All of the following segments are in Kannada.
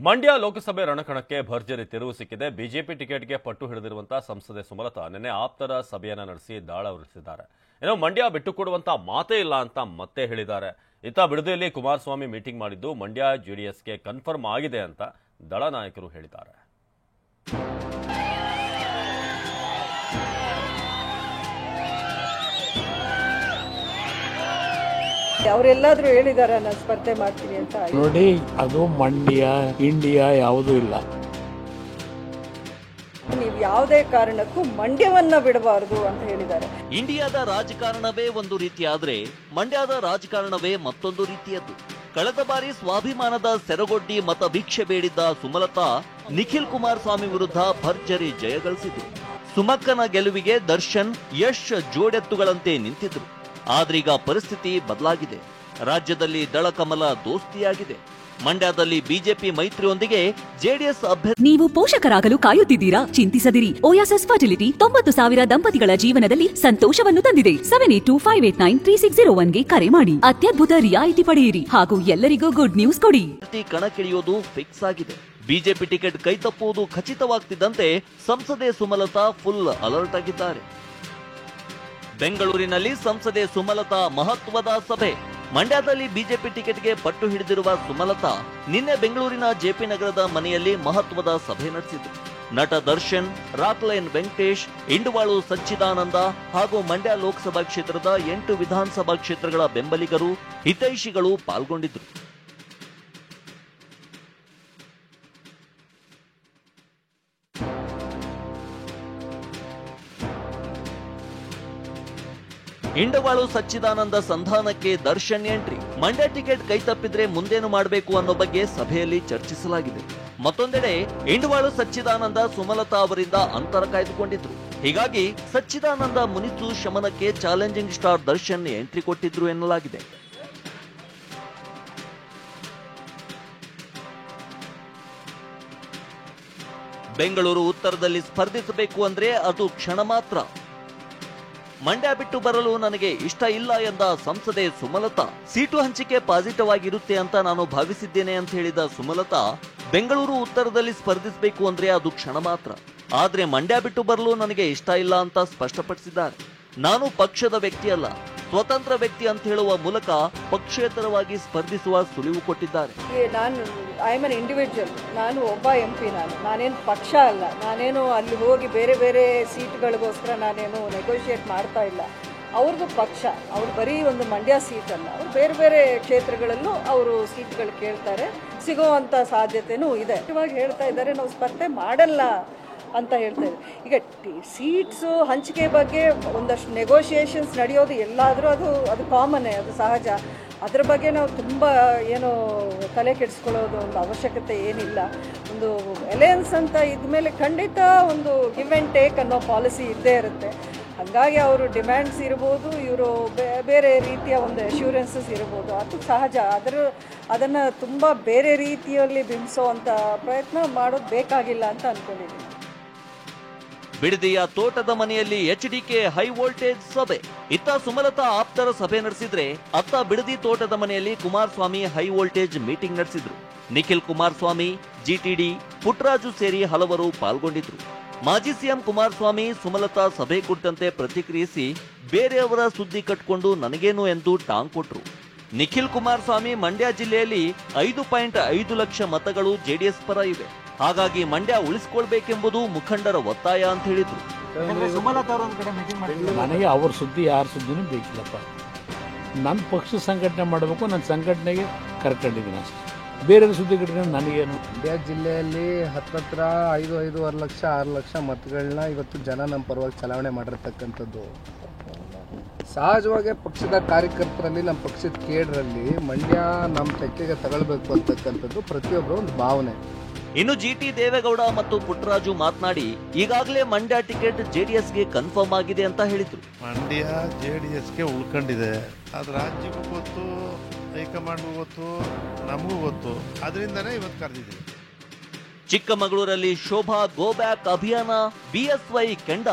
ಮಂಡ್ಯ ಲೋಕಸಭೆ ರಣಕಣಕ್ಕೆ ಭರ್ಜರಿ ತಿರುವು ಸಿಕ್ಕಿದೆ. ಬಿಜೆಪಿ ಟಿಕೆಟ್ಗೆ ಪಟ್ಟು ಹಿಡಿದಿರುವಂತಹ ಸಂಸದೆ ಸುಮಲತಾ ನಿನ್ನೆ ಆಪ್ತರ ಸಭೆಯನ್ನ ನಡೆಸಿ ದಾಳ ಉರಿಸಿದ್ದಾರೆ. ಏನೋ ಮಂಡ್ಯ ಬಿಟ್ಟುಕೊಡುವಂತ ಮಾತೇ ಇಲ್ಲ ಅಂತ ಮತ್ತೆ ಹೇಳಿದ್ದಾರೆ. ಇತ್ತ ಬಿಡದಿಯಲ್ಲಿ ಕುಮಾರಸ್ವಾಮಿ ಮೀಟಿಂಗ್ ಮಾಡಿದ್ದು ಮಂಡ್ಯ ಜೆಡಿಎಸ್ಗೆ ಕನ್ಫರ್ಮ್ ಆಗಿದೆ ಅಂತ ದಳ ನಾಯಕರು ಹೇಳಿದ್ದಾರೆ. ಅವರೆಲ್ಲಾದ್ರೂ ಹೇಳಿದಾರ ನಾನು ಸ್ಪರ್ಧೆ ಮಾಡ್ತೀನಿ ಅಂತ? ನೋಡಿ, ಅದು ಮಂಡ್ಯ ಇಂಡಿಯಾ ಯಾವುದೂ ಇಲ್ಲ. ನೀವು ಯಾವುದೇ ಕಾರಣಕ್ಕೂ ಮಂಡ್ಯವನ್ನ ಬಿಡಬಾರದು ಅಂತ ಹೇಳಿದ್ದಾರೆ. ಇಂಡಿಯಾದ ರಾಜಕಾರಣವೇ ಒಂದು ರೀತಿಯಾದ್ರೆ ಮಂಡ್ಯದ ರಾಜಕಾರಣವೇ ಮತ್ತೊಂದು ರೀತಿಯದ್ದು. ಕಳೆದ ಬಾರಿ ಸ್ವಾಭಿಮಾನದ ಸೆರಗೊಡ್ಡಿ ಮತ ಭಿಕ್ಷೆ ಬೇಡಿದ್ದ ಸುಮಲತಾ ನಿಖಿಲ್ ಕುಮಾರಸ್ವಾಮಿ ವಿರುದ್ಧ ಭರ್ಜರಿ ಜಯಗಳಿಸಿದ್ರು. ಸುಮಕ್ಕನ ಗೆಲುವಿಗೆ ದರ್ಶನ್ ಯಶ್ ಜೋಡೆತ್ತುಗಳಂತೆ ನಿಂತಿದ್ರು. ಆದ್ರೀಗ ಪರಿಸ್ಥಿತಿ ಬದಲಾಗಿದೆ. ರಾಜ್ಯದಲ್ಲಿ ದಳಕಮಲ ದೋಸ್ತಿಯಾಗಿದೆ. ಮಂಡ್ಯದಲ್ಲಿ ಬಿಜೆಪಿ ಮೈತ್ರಿಯೊಂದಿಗೆ ಜೆಡಿಎಸ್ ಅಭ್ಯರ್ಥಿ. ನೀವು ಪೋಷಕರಾಗಲು ಕಾಯುತ್ತಿದ್ದೀರಾ? ಚಿಂತಿಸದಿರಿ. ಓಯಾಸಸ್ ಫರ್ಟಿಲಿಟಿ 90,000 ದಂಪತಿಗಳ ಜೀವನದಲ್ಲಿ ಸಂತೋಷವನ್ನು ತಂದಿದೆ. 7825893601ಗೆ ಕರೆ ಮಾಡಿ ಅತ್ಯದ್ಭುತ ರಿಯಾಯಿತಿ ಪಡೆಯಿರಿ ಹಾಗೂ ಎಲ್ಲರಿಗೂ ಗುಡ್ ನ್ಯೂಸ್ ಕೊಡಿ. ಕಣಕ್ಕಿಳಿಯೋದು ಫಿಕ್ಸ್ ಆಗಿದೆ. ಬಿಜೆಪಿ ಟಿಕೆಟ್ ಕೈತಪ್ಪುವುದು ಖಚಿತವಾಗ್ತಿದ್ದಂತೆ ಸಂಸದೆ ಸುಮಲತಾ ಫುಲ್ ಅಲರ್ಟ್ ಆಗಿದ್ದಾರೆ. ಬೆಂಗಳೂರಿನಲ್ಲಿ ಸಂಸದೆ ಸುಮಲತಾ ಮಹತ್ವದ ಸಭೆ. ಮಂಡ್ಯದಲ್ಲಿ ಬಿಜೆಪಿ ಟಿಕೆಟ್ಗೆ ಪಟ್ಟು ಹಿಡಿದಿರುವ ಸುಮಲತಾ ನಿನ್ನೆ ಬೆಂಗಳೂರಿನ ಜೆಪಿ ನಗರದ ಮನೆಯಲ್ಲಿ ಮಹತ್ವದ ಸಭೆ ನಡೆಸಿದರು. ನಟ ದರ್ಶನ್, ರಾಕ್ಲೈನ್ ವೆಂಕಟೇಶ್, ಇಂಡುವಾಳು ಸಚ್ಚಿದಾನಂದ ಹಾಗೂ ಮಂಡ್ಯ ಲೋಕಸಭಾ ಕ್ಷೇತ್ರದ 8 ವಿಧಾನಸಭಾ ಕ್ಷೇತ್ರಗಳ ಬೆಂಬಲಿಗರು, ಹಿತೈಷಿಗಳು ಪಾಲ್ಗೊಂಡಿದ್ದರು. ಇಂಡವಾಳು ಸಚ್ಚಿದಾನಂದ ಸಂಧಾನಕ್ಕೆ ದರ್ಶನ್ ಎಂಟ್ರಿ. ಮಂಡ್ಯ ಟಿಕೆಟ್ ಕೈತಪ್ಪಿದ್ರೆ ಮುಂದೇನು ಮಾಡಬೇಕು ಅನ್ನೋ ಬಗ್ಗೆ ಸಭೆಯಲ್ಲಿ ಚರ್ಚಿಸಲಾಗಿದೆ. ಮತ್ತೊಂದೆಡೆ ಇಂಡವಾಳು ಸಚ್ಚಿದಾನಂದ ಸುಮಲತಾ ಅವರಿಂದ ಅಂತರ ಕಾಯ್ದುಕೊಂಡಿದ್ರು. ಹೀಗಾಗಿ ಸಚ್ಚಿದಾನಂದ ಮುನಿಸು ಶಮನಕ್ಕೆ ಚಾಲೆಂಜಿಂಗ್ ಸ್ಟಾರ್ ದರ್ಶನ್ ಎಂಟ್ರಿ ಕೊಟ್ಟಿದ್ರು ಎನ್ನಲಾಗಿದೆ. ಬೆಂಗಳೂರು ಉತ್ತರದಲ್ಲಿ ಸ್ಪರ್ಧಿಸಬೇಕು ಅಂದ್ರೆ ಅದು ಕ್ಷಣ ಮಾತ್ರ. ಮಂಡ್ಯ ಬಿಟ್ಟು ಬರಲು ನನಗೆ ಇಷ್ಟ ಇಲ್ಲ ಎಂದ ಸಂಸದೆ ಸುಮಲತಾ, ಸೀಟು ಹಂಚಿಕೆ ಪಾಸಿಟಿವ್ ಆಗಿರುತ್ತೆ ಅಂತ ನಾನು ಭಾವಿಸಿದ್ದೇನೆ ಅಂತ ಹೇಳಿದ ಸುಮಲತಾ, ಬೆಂಗಳೂರು ಉತ್ತರದಲ್ಲಿ ಸ್ಪರ್ಧಿಸಬೇಕು ಅಂದ್ರೆ ಅದು ಕ್ಷಣ ಮಾತ್ರ, ಆದ್ರೆ ಮಂಡ್ಯ ಬಿಟ್ಟು ಬರಲು ನನಗೆ ಇಷ್ಟ ಇಲ್ಲ ಅಂತ ಸ್ಪಷ್ಟಪಡಿಸಿದ್ದಾರೆ. ನಾನು ಪಕ್ಷದ ವ್ಯಕ್ತಿ ಅಲ್ಲ, ಸ್ವತಂತ್ರ ವ್ಯಕ್ತಿ ಅಂತ ಹೇಳುವ ಮೂಲಕ ಪಕ್ಷೇತರವಾಗಿ ಸ್ಪರ್ಧಿಸುವ ಸುಳಿವು ಕೊಟ್ಟಿದ್ದಾರೆ. ನಾನು ಐ ಆಮ್ ಅನ್ ಇಂಡಿವಿಜುವಲ್. ನಾನು ಒಬ್ಬ MP. ನಾನೇನು ಪಕ್ಷ ಅಲ್ಲ. ನಾನೇನು ಅಲ್ಲಿ ಹೋಗಿ ಬೇರೆ ಬೇರೆ ಸೀಟ್ಗಳಿಗೋಸ್ಕರ ನಾನೇನು ನೆಗೋಷಿಯೇಟ್ ಮಾಡ್ತಾ ಇಲ್ಲ. ಅವ್ರದ್ದು ಪಕ್ಷ. ಅವ್ರು ಬರೀ ಒಂದು ಮಂಡ್ಯ ಸೀಟ್ ಅಲ್ಲ, ಅವ್ರು ಬೇರೆ ಬೇರೆ ಕ್ಷೇತ್ರಗಳಲ್ಲೂ ಅವರು ಸೀಟ್ಗಳು ಕೇಳ್ತಾರೆ. ಸಿಗೋವಂಥ ಸಾಧ್ಯತೆನೂ ಇದೆ. ಇವಾಗ ಹೇಳ್ತಾ ಇದ್ದಾರೆ ನಾವು ಸ್ಪರ್ಧೆ ಮಾಡಲ್ಲ ಅಂತ ಹೇಳ್ತಾರೆ. ಈಗ ಸೀಟ್ಸು ಹಂಚಿಕೆ ಬಗ್ಗೆ ಒಂದಷ್ಟು ನೆಗೋಷಿಯೇಷನ್ಸ್ ನಡೆಯೋದು ಎಲ್ಲಾದರೂ ಅದು ಕಾಮನ್ನೇ, ಅದು ಸಹಜ. ಅದ್ರ ಬಗ್ಗೆ ನಾವು ತುಂಬ ಏನು ತಲೆ ಕೆಡಿಸ್ಕೊಳ್ಳೋದು ಒಂದು ಅವಶ್ಯಕತೆ ಏನಿಲ್ಲ. ಒಂದು ಅಲಯನ್ಸ್ ಅಂತ ಇದ್ಮೇಲೆ ಖಂಡಿತ ಒಂದು ಗಿವ್ ಆ್ಯಂಡ್ ಟೇಕ್ ಅನ್ನೋ ಪಾಲಿಸಿ ಇದ್ದೇ ಇರುತ್ತೆ. ಹಾಗಾಗಿ ಅವರು ಡಿಮ್ಯಾಂಡ್ಸ್ ಇರ್ಬೋದು, ಇವರು ಬೇರೆ ರೀತಿಯ ಒಂದು ಅಶ್ಯೂರೆನ್ಸಸ್ ಇರ್ಬೋದು, ಅದು ಸಹಜ. ಅದನ್ನು ತುಂಬ ಬೇರೆ ರೀತಿಯಲ್ಲಿ ಬಿಂಬಿಸೋ ಅಂಥ ಪ್ರಯತ್ನ ಮಾಡೋದು ಬೇಕಾಗಿಲ್ಲ ಅಂತ ಅಂದ್ಕೊಂಡಿದ್ದೀನಿ. ಬಿಡದಿಯ ತೋಟದ ಮನೆಯಲ್ಲಿ HDK ಹೈ ವೋಲ್ಟೇಜ್ ಸಭೆ. ಇತ್ತ ಸುಮಲತಾ ಆಪ್ತರ ಸಭೆ ನಡೆಸಿದ್ರೆ, ಅತ್ತ ಬಿಡದಿ ತೋಟದ ಮನೆಯಲ್ಲಿ ಕುಮಾರಸ್ವಾಮಿ ಹೈ ವೋಲ್ಟೇಜ್ ಮೀಟಿಂಗ್ ನಡೆಸಿದ್ರು. ನಿಖಿಲ್ ಕುಮಾರಸ್ವಾಮಿ, GTD, ಪುಟ್ಟರಾಜು ಸೇರಿ ಹಲವರು ಪಾಲ್ಗೊಂಡಿದ್ರು. ಮಾಜಿ CM ಕುಮಾರಸ್ವಾಮಿ ಸುಮಲತಾ ಸಭೆ ಕುರಿತಂತೆ ಪ್ರತಿಕ್ರಿಯಿಸಿ, ಬೇರೆಯವರ ಸುದ್ದಿ ಕಟ್ಕೊಂಡು ನನಗೇನು ಎಂದು ಟಾಂಗ್ ಕೊಟ್ರು. ನಿಖಿಲ್ ಕುಮಾರಸ್ವಾಮಿ, ಮಂಡ್ಯ ಜಿಲ್ಲೆಯಲ್ಲಿ 5.5 ಲಕ್ಷ ಮತಗಳು JDS ಪರ ಇವೆ, ಹಾಗಾಗಿ ಮಂಡ್ಯ ಉಳಿಸಿಕೊಳ್ಬೇಕೆಂಬುದು ಮುಖಂಡರ ಒತ್ತಾಯ ಅಂತ ಹೇಳಿದ್ರು. ನನಗೆ ಅವ್ರ ಸುದ್ದಿ ಯಾರ ಸುದ್ದಿನೂ ಬೇಕಿಲ್ಲಪ್ಪ. ನನ್ನ ಪಕ್ಷ ಸಂಘಟನೆ ಮಾಡಬೇಕು, ನನ್ನ ಸಂಘಟನೆಗೆ ಕರ್ಕೊಂಡಿದ್ದೀನಿ ಅಷ್ಟೇ. ಬೇರೆ ಸುದ್ದಿ ಕಟ್ಕೊಂಡು ನನಗೇನು. ಮಂಡ್ಯ ಜಿಲ್ಲೆಯಲ್ಲಿ ಹತ್ರ 5.5 ಲಕ್ಷ 6 ಲಕ್ಷ ಮತಗಳನ್ನ ಇವತ್ತು ಜನ ನಮ್ಮ ಪರವಾಗಿ ಚಲಾವಣೆ ಮಾಡಿರ್ತಕ್ಕಂಥದ್ದು. ಸಹಜವಾಗಿ ಪಕ್ಷದ ಕಾರ್ಯಕರ್ತರಲ್ಲಿ, ನಮ್ಮ ಪಕ್ಷದ ಕೇಡ್ರಲ್ಲಿ ಮಂಡ್ಯ ನಮ್ಮ ತೆಕ್ಕೆಗೆ ತಗೊಳ್ಬೇಕು ಅಂತಕ್ಕಂಥದ್ದು ಪ್ರತಿಯೊಬ್ಬರು ಒಂದು ಭಾವನೆ. ಇನ್ನು GT ದೇವೇಗೌಡ ಮತ್ತು ಪುಟ್ಟರಾಜು ಮಾತನಾಡಿ, ಈಗಾಗಲೇ ಮಂಡ್ಯ ಟಿಕೆಟ್ JDSಗೆ ಕನ್ಫರ್ಮ್ ಆಗಿದೆ ಅಂತ ಹೇಳಿದ್ರು. ಮಂಡ್ಯ JDSಗೆ ಉಳ್ಕೊಂಡಿದೆ, ಅದು ರಾಜ್ಯಕ್ಕೂ ಗೊತ್ತು, ಹೈಕಮಾಂಡ್ಗೂ ಗೊತ್ತು, ನಮಗೂ ಗೊತ್ತು. ಅದರಿಂದನೇ ಇವತ್ತು ಕರೆದಿದ್ದೀವಿ. ಚಿಕ್ಕಮಗಳೂರಲ್ಲಿ ಶೋಭಾ ಗೋ ಬ್ಯಾಕ್ ಅಭಿಯಾನ BSY ಕೆಂಡ.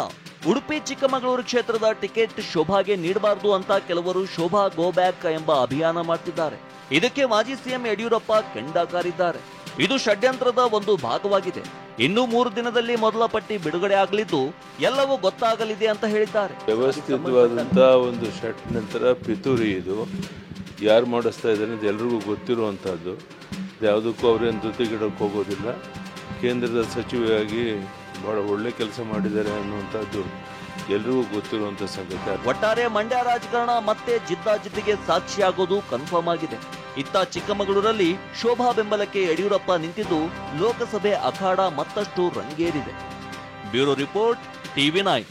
ಉಡುಪಿ ಚಿಕ್ಕಮಗಳೂರು ಕ್ಷೇತ್ರದ ಟಿಕೆಟ್ ಶೋಭಾಗೆ ನೀಡಬಾರದು ಅಂತ ಕೆಲವರು ಶೋಭಾ ಗೋ ಬ್ಯಾಕ್ ಎಂಬ ಅಭಿಯಾನ ಮಾಡ್ತಿದ್ದಾರೆ. ಇದಕ್ಕೆ ಮಾಜಿ CM ಯಡಿಯೂರಪ್ಪ ಕೆಂಡ ಕಾರಿದ್ದಾರೆ. ಇದು ಷಡ್ಯಂತ್ರದ ಒಂದು ಭಾಗವಾಗಿದೆ. ಇನ್ನು 3 ದಿನದಲ್ಲಿ ಮೊದಲ ಪಟ್ಟಿ ಬಿಡುಗಡೆ ಆಗಲಿದ್ದು ಎಲ್ಲವೂ ಗೊತ್ತಾಗಲಿದೆ ಅಂತ ಹೇಳಿದ್ದಾರೆ. ವ್ಯವಸ್ಥಿತವಾದಂತಹ ಒಂದು ಷಡ್ಯಂತ್ರ ಪಿತೂರಿ ಇದು. ಯಾರು ಮಾಡಿಸ್ತಾ ಇದ್ದಾರೆ ಅಂತ ಎಲ್ರಿಗೂ ಗೊತ್ತಿರುವಂತಹದ್ದು. ಯಾವುದಕ್ಕೂ ಅವರೇನು ಧೃತಿಗಿಡಕ್ಕೆ ಹೋಗೋದಿಲ್ಲ. ಕೇಂದ್ರದ ಸಚಿವೆಯಾಗಿ ಬಹಳ ಒಳ್ಳೆ ಕೆಲಸ ಮಾಡಿದ್ದಾರೆ ಅನ್ನುವಂಥದ್ದು ಎಲ್ರಿಗೂ ಗೊತ್ತಿರುವಂತ ಸಂಗತಿ. ಒಟ್ಟಾರೆ ಮಂಡ್ಯ ರಾಜಕಾರಣ ಮತ್ತೆ ಜಿದ್ದಾಜಿದ್ದಿಗೆ ಸಾಕ್ಷಿಯಾಗೋದು ಕನ್ಫರ್ಮ್ ಆಗಿದೆ. ಇತ್ತ ಚಿಕ್ಕಮಗಳೂರಲ್ಲಿ ಶೋಭಾ ಬೆಂಬಲಕ್ಕೆ ಯಡಿಯೂರಪ್ಪ ನಿಂತಿದ್ದು ಲೋಕಸಭೆ ಅಖಾಡ ಮತ್ತಷ್ಟು ರಂಗೇರಿದೆ. Bureau report, TV9.